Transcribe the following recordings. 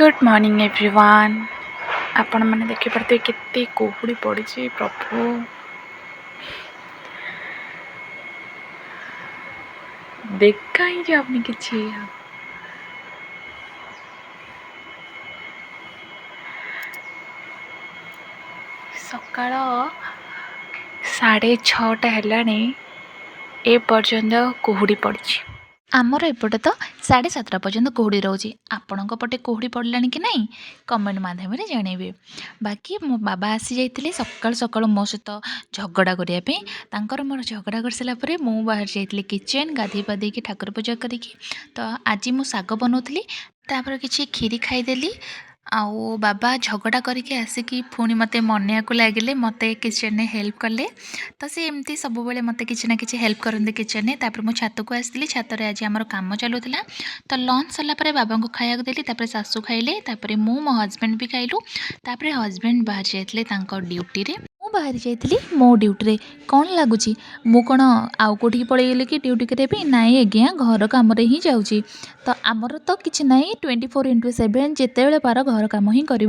Good morning everyone. आपण मैंने देखिपे केते कुहुड़ी पड़ी प्रभु देखा ही जाऊनी किसी। सकाळ 6:30 हेलानी ए पर्यंत कुहुड़ी पड़ी। आमर एपटे तो 7:30 पर्यंत कुहुड़ी रोचे। आपण पटे कुहुड़ी पड़ला कि नहीं कमेंट माध्यम जानवे। बाकी मो बाबा आसी जाइए सकाल सकाल मो सहित झगड़ा करने मोर झगड़ा कर सारापर मु बाहर जाइए किचेन गाधे पाधे ठाकुर पूजा करी। तो आज मु शाग बनाऊली तापर किसी खीरी खाईदेली। आउ बाबा झगड़ा करके आसिकी पुणी मते मनिया लगिले मते किचेन में हेल्प कले। तो सी एमती सब बेले मते किसी ना किसी हेल्प करते किचेन में। तापर मु छात को आसती छात आज आम कम चलूला। तो लंच सरला बाबा को खाया देली तापर सासू खाइले तापर मु मो हजबैंड भी खाइलु। तापर हजबैंड बाहर जाइए ड्यूटी रे मु बाहर जाइए मो ड्यूटी रे। कौन लगुच मु कौन आउ कौटी पलैगली कि ड्यूटी करें नाई आज्ञा घर कम ही जाऊँगी। तो आमर तो किसी ना 24/7 जिते पार घर कम ही कर।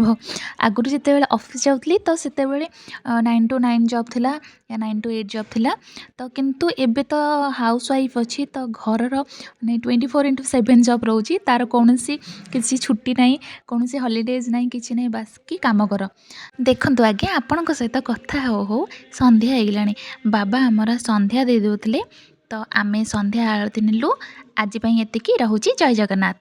आगुरी जिते ऑफिस जाऊँगी तो से 9 to 9 जॉब थिला या 9 to 8 जॉब थिला। तो किंतु एबे तो हाउस वाइफ अच्छी तो घर 24/7 जॉब रोची तार कौन सी किसी छुट्टी ना कौन सी हॉलीडेज ना कि ना बास कि कम कर। देखु आज्ञा आपण सहित कथा हो संध्या होगला। बाबा आमर संध्या दे दौले तो आमे संध्या आरती नेलु। आज एतिकी रहुची। जय जगन्नाथ।